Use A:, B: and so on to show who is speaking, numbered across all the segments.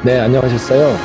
A: 네, 안녕하셨어요.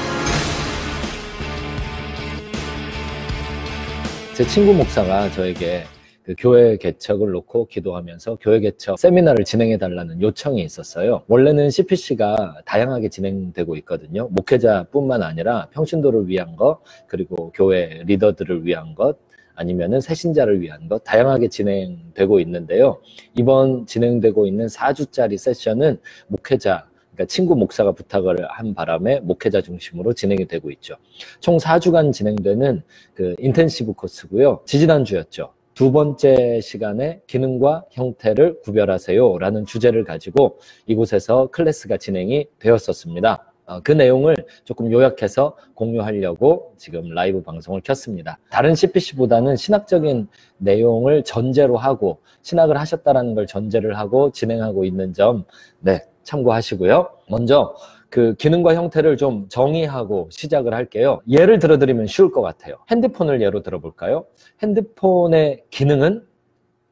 A: 제 친구 목사가 저에게 그 교회 개척을 놓고 기도하면서 교회 개척 세미나를 진행해 달라는 요청이 있었어요. 원래는 CPC가 다양하게 진행되고 있거든요. 목회자뿐만 아니라 평신도를 위한 것, 그리고 교회 리더들을 위한 것, 아니면은 새신자를 위한 것, 다양하게 진행되고 있는데요. 이번 진행되고 있는 4주짜리 세션은 목회자, 그러니까 친구 목사가 부탁을 한 바람에 목회자 중심으로 진행이 되고 있죠. 총 4주간 진행되는 그 인텐시브 코스고요. 지지난주였죠. 두 번째 시간에 기능과 형태를 구별하세요 라는 주제를 가지고 이곳에서 클래스가 진행이 되었었습니다. 그 내용을 조금 요약해서 공유하려고 지금 라이브 방송을 켰습니다. 다른 CPC보다는 신학적인 내용을 전제로 하고 신학을 하셨다는 걸 전제를 하고 진행하고 있는 점 참고하시고요. 먼저 그 기능과 형태를 좀 정의하고 시작을 할게요. 예를 들어드리면 쉬울 것 같아요. 핸드폰을 예로 들어볼까요? 핸드폰의 기능은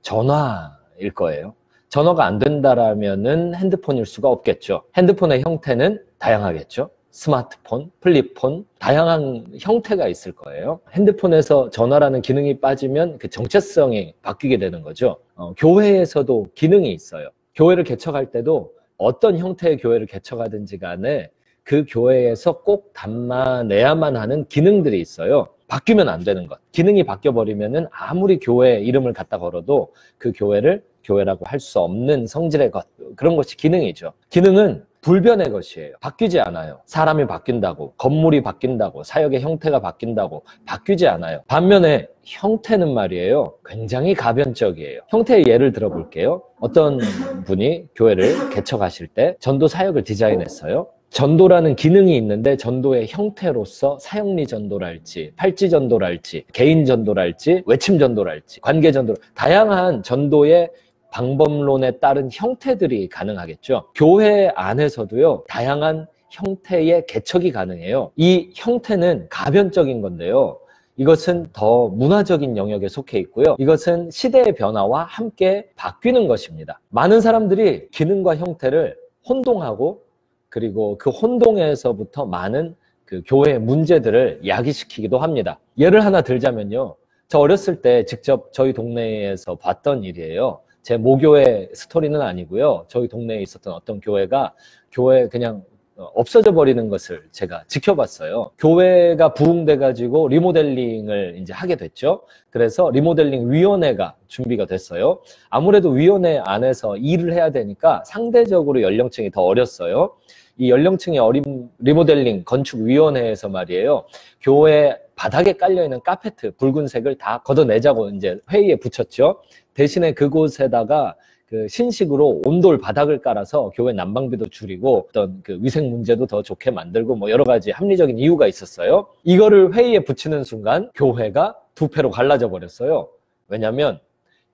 A: 전화일 거예요. 전화가 안 된다라면은 핸드폰일 수가 없겠죠. 핸드폰의 형태는 다양하겠죠. 스마트폰, 플립폰, 다양한 형태가 있을 거예요. 핸드폰에서 전화라는 기능이 빠지면 그 정체성이 바뀌게 되는 거죠. 교회에서도 기능이 있어요. 교회를 개척할 때도 어떤 형태의 교회를 개척하든지 간에 그 교회에서 꼭 담아내야만 하는 기능들이 있어요. 바뀌면 안 되는 것. 기능이 바뀌어버리면은 아무리 교회 이름을 갖다 걸어도 그 교회를 교회라고 할 수 없는 성질의 것. 그런 것이 기능이죠. 기능은 불변의 것이에요. 바뀌지 않아요. 사람이 바뀐다고, 건물이 바뀐다고, 사역의 형태가 바뀐다고 바뀌지 않아요. 반면에 형태는 말이에요. 굉장히 가변적이에요. 형태의 예를 들어볼게요. 어떤 분이 교회를 개척하실 때 전도 사역을 디자인했어요. 전도라는 기능이 있는데 전도의 형태로서 사역리 전도랄지, 팔찌 전도랄지, 개인 전도랄지, 외침 전도랄지, 관계 전도, 다양한 전도의 방법론에 따른 형태들이 가능하겠죠. 교회 안에서도요, 다양한 형태의 개척이 가능해요. 이 형태는 가변적인 건데요. 이것은 더 문화적인 영역에 속해 있고요. 이것은 시대의 변화와 함께 바뀌는 것입니다. 많은 사람들이 기능과 형태를 혼동하고 그리고 그 혼동에서부터 많은 그 교회의 문제들을 야기시키기도 합니다. 예를 하나 들자면요. 저 어렸을 때 직접 저희 동네에서 봤던 일이에요. 제 모교의 스토리는 아니고요. 저희 동네에 있었던 어떤 교회가 교회 그냥 없어져 버리는 것을 제가 지켜봤어요. 교회가 부흥돼가지고 리모델링을 이제 하게 됐죠. 그래서 리모델링 위원회가 준비가 됐어요. 아무래도 위원회 안에서 일을 해야 되니까 상대적으로 연령층이 더 어렸어요. 이 연령층이 어린 리모델링 건축위원회에서 말이에요. 교회 바닥에 깔려있는 카페트 붉은색을 다 걷어내자고 이제 회의에 붙였죠. 대신에 그곳에다가 그 신식으로 온돌 바닥을 깔아서 교회 난방비도 줄이고 어떤 그 위생 문제도 더 좋게 만들고 뭐 여러 가지 합리적인 이유가 있었어요. 이거를 회의에 붙이는 순간 교회가 두 패로 갈라져 버렸어요. 왜냐면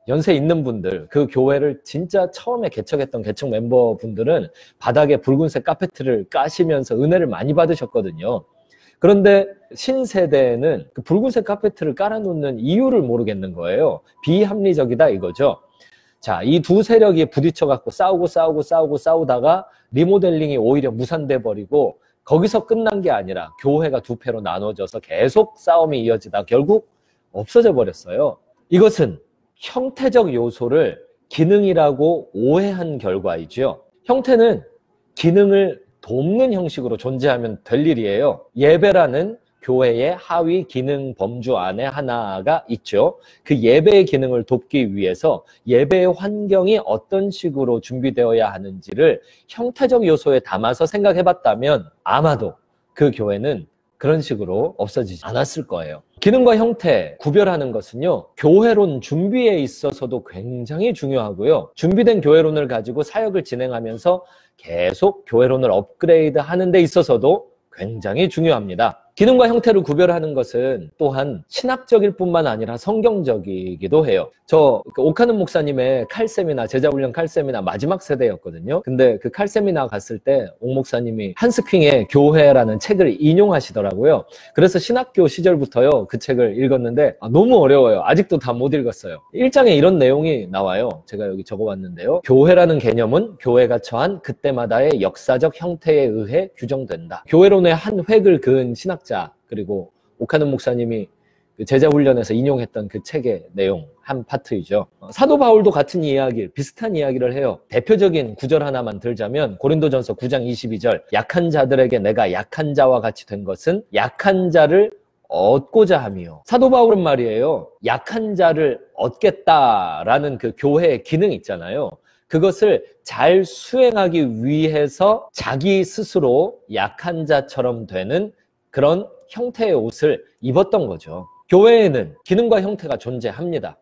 A: 연세 있는 분들, 그 교회를 진짜 처음에 개척했던 개척 멤버분들은 바닥에 붉은색 카페트를 까시면서 은혜를 많이 받으셨거든요. 그런데 신세대는 그 붉은색 카페트를 깔아놓는 이유를 모르겠는 거예요. 비합리적이다 이거죠. 자, 이 두 세력이 부딪혀갖고 싸우다가 리모델링이 오히려 무산돼 버리고 거기서 끝난 게 아니라 교회가 두 패로 나눠져서 계속 싸움이 이어지다 결국 없어져 버렸어요. 이것은 형태적 요소를 기능이라고 오해한 결과이죠. 형태는 기능을 돕는 형식으로 존재하면 될 일이에요. 예배라는 교회의 하위 기능 범주 안에 하나가 있죠. 그 예배의 기능을 돕기 위해서 예배의 환경이 어떤 식으로 준비되어야 하는지를 형태적 요소에 담아서 생각해봤다면 아마도 그 교회는 그런 식으로 없어지지 않았을 거예요. 기능과 형태 구별하는 것은요, 교회론 준비에 있어서도 굉장히 중요하고요. 준비된 교회론을 가지고 사역을 진행하면서 계속 교회론을 업그레이드 하는 데 있어서도 굉장히 중요합니다. 기능과 형태를 구별하는 것은 또한 신학적일 뿐만 아니라 성경적이기도 해요. 저 오카는 목사님의 칼세미나, 제자훈련 칼세미나 마지막 세대였거든요. 근데 그 칼세미나 갔을 때 옥 목사님이 한스킹의 교회라는 책을 인용하시더라고요. 그래서 신학교 시절부터요 그 책을 읽었는데 너무 어려워요. 아직도 다 못 읽었어요. 1장에 이런 내용이 나와요. 제가 여기 적어봤는데요. 교회라는 개념은 교회가 처한 그때마다의 역사적 형태에 의해 규정된다. 교회론의 한 획을 그은 신학자, 그리고 오카는 목사님이 그 제자훈련에서 인용했던 그 책의 내용 한 파트이죠. 사도 바울도 같은 이야기, 비슷한 이야기를 해요. 대표적인 구절 하나만 들자면 고린도전서 9장 22절, 약한 자들에게 내가 약한 자와 같이 된 것은 약한 자를 얻고자 함이요. 사도 바울은 말이에요, 약한 자를 얻겠다라는 그 교회의 기능 있잖아요. 그것을 잘 수행하기 위해서 자기 스스로 약한 자처럼 되는 그런 형태의 옷을 입었던 거죠. 교회에는 기능과 형태가 존재합니다.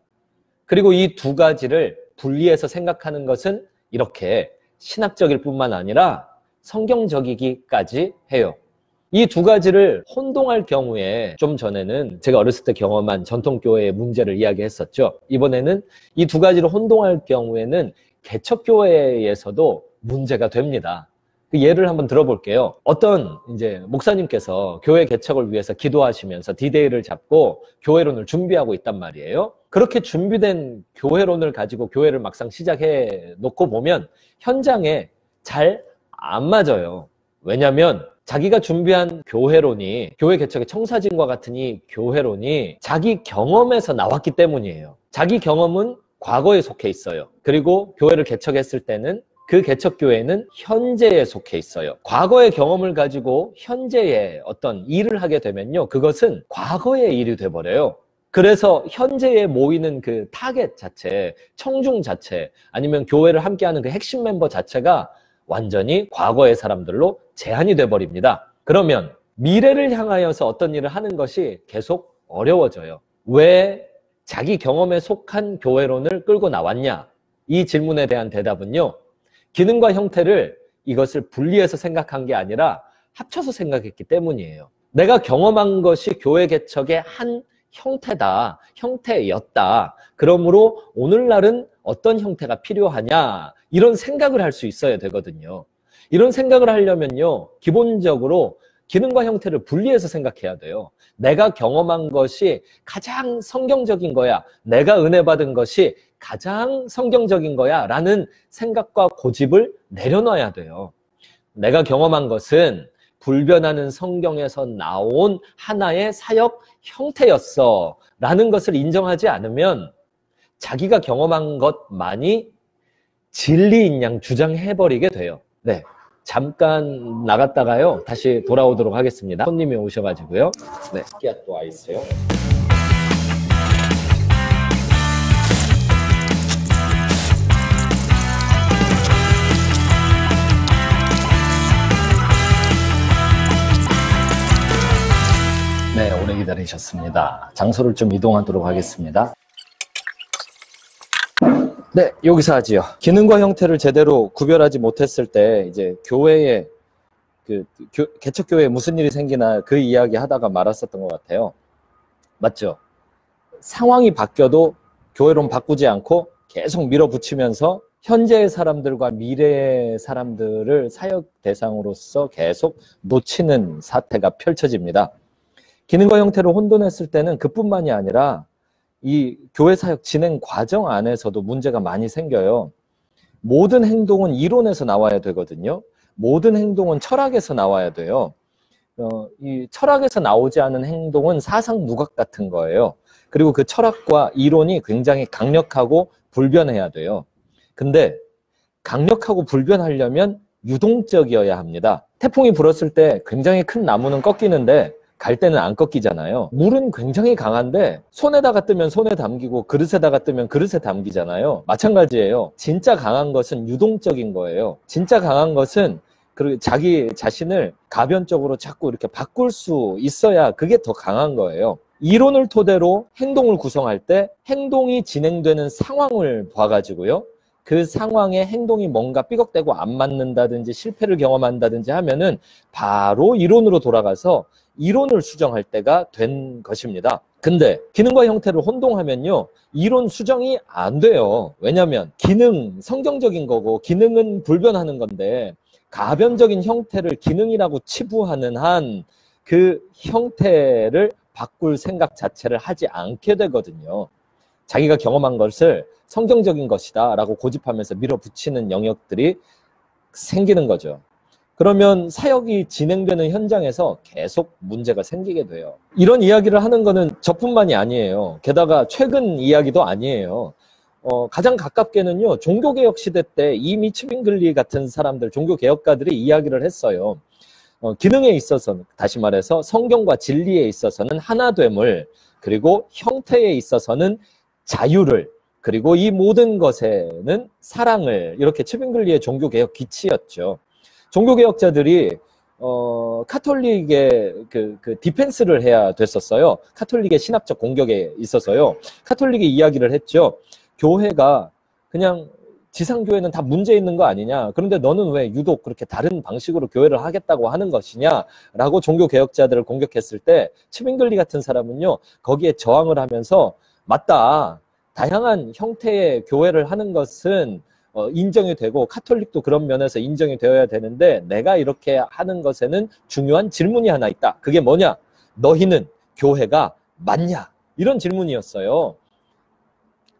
A: 그리고 이 두 가지를 분리해서 생각하는 것은 이렇게 신학적일 뿐만 아니라 성경적이기까지 해요. 이 두 가지를 혼동할 경우에, 좀 전에는 제가 어렸을 때 경험한 전통교회의 문제를 이야기했었죠. 이번에는 이 두 가지를 혼동할 경우에는 개척교회에서도 문제가 됩니다. 그 예를 한번 들어볼게요. 어떤 이제 목사님께서 교회 개척을 위해서 기도하시면서 디데이를 잡고 교회론을 준비하고 있단 말이에요. 그렇게 준비된 교회론을 가지고 교회를 막상 시작해 놓고 보면 현장에 잘 안 맞아요. 왜냐하면 자기가 준비한 교회론이, 교회 개척의 청사진과 같은 이 교회론이 자기 경험에서 나왔기 때문이에요. 자기 경험은 과거에 속해 있어요. 그리고 교회를 개척했을 때는 그 개척교회는 현재에 속해 있어요. 과거의 경험을 가지고 현재의 어떤 일을 하게 되면요, 그것은 과거의 일이 돼버려요. 그래서 현재에 모이는 그 타겟 자체, 청중 자체, 아니면 교회를 함께하는 그 핵심 멤버 자체가 완전히 과거의 사람들로 제한이 돼버립니다. 그러면 미래를 향하여서 어떤 일을 하는 것이 계속 어려워져요. 왜 자기 경험에 속한 교회론을 끌고 나왔냐? 이 질문에 대한 대답은요, 기능과 형태를 이것을 분리해서 생각한 게 아니라 합쳐서 생각했기 때문이에요. 내가 경험한 것이 교회 개척의 한 형태다, 형태였다. 그러므로 오늘날은 어떤 형태가 필요하냐, 이런 생각을 할 수 있어야 되거든요. 이런 생각을 하려면요, 기본적으로 기능과 형태를 분리해서 생각해야 돼요. 내가 경험한 것이 가장 성경적인 거야, 내가 은혜 받은 것이 가장 성경적인 거야 라는 생각과 고집을 내려놔야 돼요. 내가 경험한 것은 불변하는 성경에서 나온 하나의 사역 형태였어 라는 것을 인정하지 않으면 자기가 경험한 것만이 진리인 양 주장해버리게 돼요. 네, 잠깐 나갔다가요 다시 돌아오도록 하겠습니다. 손님이 오셔가지고요. 네, 스키야또 아이스요. 네, 오래 기다리셨습니다. 장소를 좀 이동하도록 하겠습니다. 네, 여기서 하지요. 기능과 형태를 제대로 구별하지 못했을 때 이제 교회에 개척교회에 무슨 일이 생기나 그 이야기 하다가 말았었던 것 같아요. 맞죠? 상황이 바뀌어도 교회론 바꾸지 않고 계속 밀어붙이면서 현재의 사람들과 미래의 사람들을 사역 대상으로서 계속 놓치는 사태가 펼쳐집니다. 기능과 형태를 혼돈했을 때는 그뿐만이 아니라 이 교회 사역 진행 과정 안에서도 문제가 많이 생겨요. 모든 행동은 이론에서 나와야 되거든요. 모든 행동은 철학에서 나와야 돼요. 이 철학에서 나오지 않은 행동은 사상 누각 같은 거예요. 그리고 그 철학과 이론이 굉장히 강력하고 불변해야 돼요. 근데 강력하고 불변하려면 유동적이어야 합니다. 태풍이 불었을 때 굉장히 큰 나무는 꺾이는데 갈 때는 안 꺾이잖아요. 물은 굉장히 강한데 손에다가 뜨면 손에 담기고 그릇에다가 뜨면 그릇에 담기잖아요. 마찬가지예요. 진짜 강한 것은 유동적인 거예요. 진짜 강한 것은 자기 자신을 가변적으로 자꾸 이렇게 바꿀 수 있어야 그게 더 강한 거예요. 이론을 토대로 행동을 구성할 때 행동이 진행되는 상황을 봐가지고요, 그 상황의 행동이 뭔가 삐걱대고 안 맞는다든지 실패를 경험한다든지 하면은 바로 이론으로 돌아가서 이론을 수정할 때가 된 것입니다. 근데 기능과 형태를 혼동하면요, 이론 수정이 안 돼요. 왜냐하면 기능, 성경적인 거고 기능은 불변하는 건데 가변적인 형태를 기능이라고 치부하는 한 그 형태를 바꿀 생각 자체를 하지 않게 되거든요. 자기가 경험한 것을 성경적인 것이다 라고 고집하면서 밀어붙이는 영역들이 생기는 거죠. 그러면 사역이 진행되는 현장에서 계속 문제가 생기게 돼요. 이런 이야기를 하는 거는 저뿐만이 아니에요. 게다가 최근 이야기도 아니에요. 가장 가깝게는요, 종교개혁 시대 때 이미 츠빙글리 같은 사람들, 종교개혁가들이 이야기를 했어요. 기능에 있어서는, 다시 말해서 성경과 진리에 있어서는 하나됨을, 그리고 형태에 있어서는 자유를, 그리고 이 모든 것에는 사랑을, 이렇게 츠빙글리의 종교개혁 기치였죠. 종교개혁자들이 카톨릭의 그 디펜스를 해야 됐었어요. 카톨릭의 신학적 공격에 있어서요. 카톨릭이 이야기를 했죠. 교회가 그냥 지상교회는 다 문제 있는 거 아니냐. 그런데 너는 왜 유독 그렇게 다른 방식으로 교회를 하겠다고 하는 것이냐. 라고 종교개혁자들을 공격했을 때 츠빙글리 같은 사람은요, 거기에 저항을 하면서 맞다. 다양한 형태의 교회를 하는 것은 인정이 되고 카톨릭도 그런 면에서 인정이 되어야 되는데 내가 이렇게 하는 것에는 중요한 질문이 하나 있다. 그게 뭐냐? 너희는 교회가 맞냐? 이런 질문이었어요.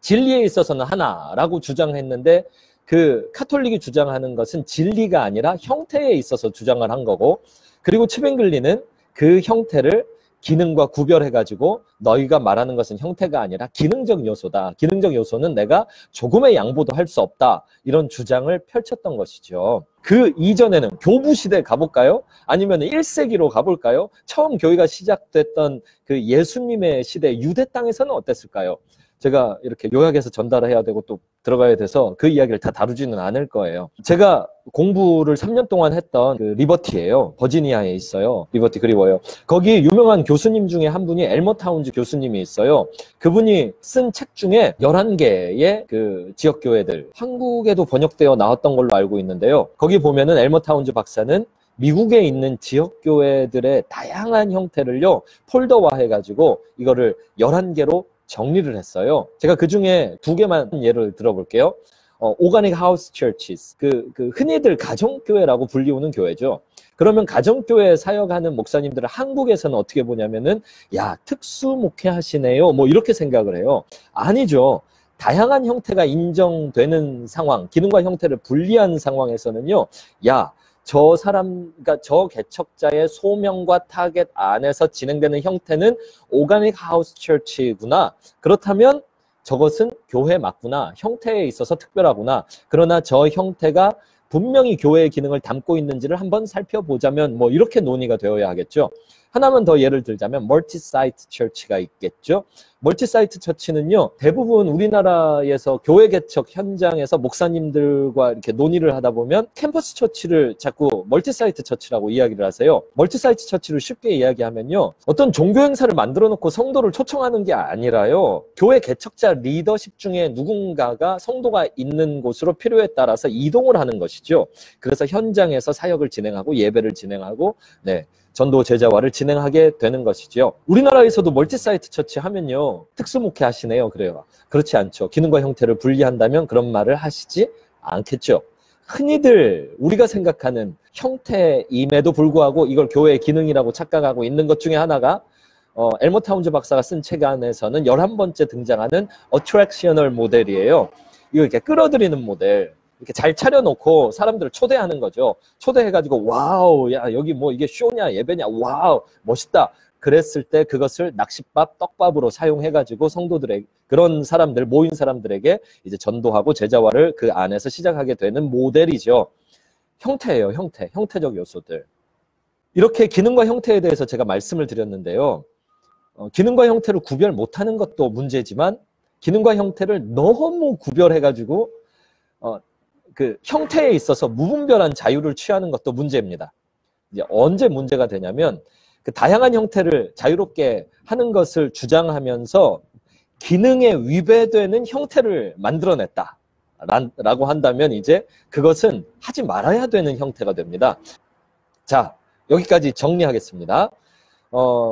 A: 진리에 있어서는 하나라고 주장했는데 그 카톨릭이 주장하는 것은 진리가 아니라 형태에 있어서 주장을 한 거고, 그리고 츠빙글리는 그 형태를 기능과 구별해가지고 너희가 말하는 것은 형태가 아니라 기능적 요소다. 기능적 요소는 내가 조금의 양보도 할 수 없다. 이런 주장을 펼쳤던 것이죠. 그 이전에는 교부 시대에 가볼까요? 아니면 1세기로 가볼까요? 처음 교회가 시작됐던 그 예수님의 시대 유대 땅에서는 어땠을까요? 제가 이렇게 요약해서 전달해야 되고 또 들어가야 돼서 그 이야기를 다 다루지는 않을 거예요. 제가 공부를 3년 동안 했던 그 리버티예요. 버지니아에 있어요. 리버티 그리워요. 거기 유명한 교수님 중에 한 분이 엘머 타운즈 교수님이 있어요. 그분이 쓴 책 중에 11개의 그 지역교회들, 한국에도 번역되어 나왔던 걸로 알고 있는데요. 거기 보면은 엘머 타운즈 박사는 미국에 있는 지역교회들의 다양한 형태를요, 폴더화해가지고 이거를 11개로 정리를 했어요. 제가 그 중에 2개만 예를 들어볼게요. 오가닉 하우스 처치스, 그 흔히들 가정교회라고 불리우는 교회죠. 그러면 가정교회 사역하는 목사님들을 한국에서는 어떻게 보냐면은, 야, 특수 목회 하시네요. 뭐 이렇게 생각을 해요. 아니죠. 다양한 형태가 인정되는 상황, 기능과 형태를 분리한 상황에서는요, 야, 저 사람, 그러니까 저 개척자의 소명과 타겟 안에서 진행되는 형태는 오가닉 하우스 처치구나. 그렇다면 저것은 교회 맞구나. 형태에 있어서 특별하구나. 그러나 저 형태가 분명히 교회의 기능을 담고 있는지를 한번 살펴보자면 뭐 이렇게 논의가 되어야 하겠죠. 하나만 더 예를 들자면 멀티사이트 처치가 있겠죠. 멀티사이트 처치는요, 대부분 우리나라에서 교회 개척 현장에서 목사님들과 이렇게 논의를 하다 보면 캠퍼스 처치를 자꾸 멀티사이트 처치라고 이야기를 하세요. 멀티사이트 처치를 쉽게 이야기하면요, 어떤 종교 행사를 만들어 놓고 성도를 초청하는 게 아니라요, 교회 개척자 리더십 중에 누군가가 성도가 있는 곳으로 필요에 따라서 이동을 하는 것이죠. 그래서 현장에서 사역을 진행하고 예배를 진행하고, 네, 전도 제자화를 진행하게 되는 것이죠. 우리나라에서도 멀티사이트 처치 하면요, 특수목회 하시네요. 그래요. 그렇지 않죠. 기능과 형태를 분리한다면 그런 말을 하시지 않겠죠. 흔히들 우리가 생각하는 형태임에도 불구하고 이걸 교회의 기능이라고 착각하고 있는 것 중에 하나가 엘머 타운즈 박사가 쓴 책 안에서는 11번째 등장하는 어트랙셔널 모델이에요. 이거 이렇게 끌어들이는 모델. 이렇게 잘 차려놓고 사람들을 초대하는 거죠. 초대해가지고 와우, 야 여기 뭐 이게 쇼냐 예배냐, 와우 멋있다. 그랬을 때 그것을 낚싯밥, 떡밥으로 사용해가지고 성도들에게, 그런 사람들, 모인 사람들에게 이제 전도하고 제자화를 그 안에서 시작하게 되는 모델이죠. 형태예요, 형태, 형태적 요소들. 이렇게 기능과 형태에 대해서 제가 말씀을 드렸는데요. 기능과 형태를 구별 못하는 것도 문제지만 기능과 형태를 너무 구별해가지고 그 형태에 있어서 무분별한 자유를 취하는 것도 문제입니다. 이제 언제 문제가 되냐면 그 다양한 형태를 자유롭게 하는 것을 주장하면서 기능에 위배되는 형태를 만들어냈다. 라고 한다면 이제 그것은 하지 말아야 되는 형태가 됩니다. 자, 여기까지 정리하겠습니다.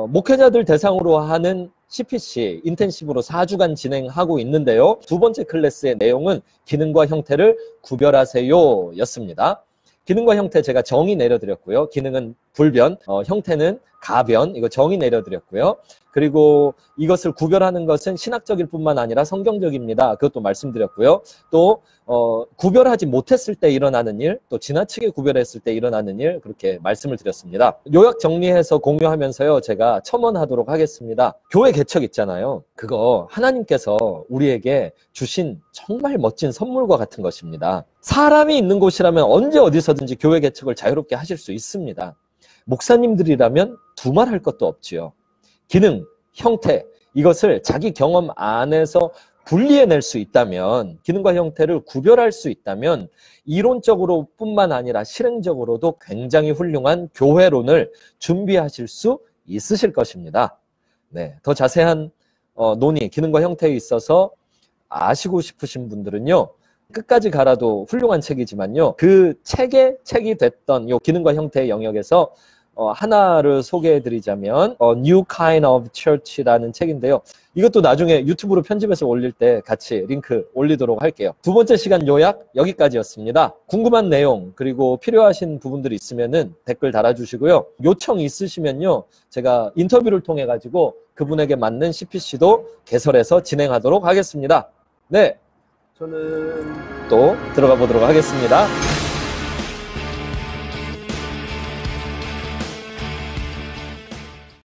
A: 목회자들 대상으로 하는 CPC 인텐시브로 4주간 진행하고 있는데요. 두 번째 클래스의 내용은 기능과 형태를 구별하세요 였습니다. 기능과 형태 제가 정의 내려드렸고요. 기능은 불변, 형태는 가변, 이거 정의 내려드렸고요. 그리고 이것을 구별하는 것은 신학적일 뿐만 아니라 성경적입니다. 그것도 말씀드렸고요. 또 구별하지 못했을 때 일어나는 일, 또 지나치게 구별했을 때 일어나는 일, 그렇게 말씀을 드렸습니다. 요약 정리해서 공유하면서요, 제가 첨언하도록 하겠습니다. 교회 개척 있잖아요. 그거 하나님께서 우리에게 주신 정말 멋진 선물과 같은 것입니다. 사람이 있는 곳이라면 언제 어디서든지 교회 개척을 자유롭게 하실 수 있습니다. 목사님들이라면 두말할 것도 없지요. 기능, 형태, 이것을 자기 경험 안에서 분리해낼 수 있다면, 기능과 형태를 구별할 수 있다면 이론적으로 뿐만 아니라 실행적으로도 굉장히 훌륭한 교회론을 준비하실 수 있으실 것입니다. 네, 더 자세한 논의, 기능과 형태에 있어서 아시고 싶으신 분들은요, 끝까지 가라도 훌륭한 책이지만요, 그 책이 됐던 요 기능과 형태의 영역에서 하나를 소개해드리자면 New Kind of Church라는 책인데요. 이것도 나중에 유튜브로 편집해서 올릴 때 같이 링크 올리도록 할게요. 두 번째 시간 요약 여기까지였습니다. 궁금한 내용 그리고 필요하신 부분들이 있으면은 댓글 달아주시고요. 요청 있으시면요, 제가 인터뷰를 통해 가지고 그분에게 맞는 CPC도 개설해서 진행하도록 하겠습니다. 네, 저는 또 들어가 보도록 하겠습니다.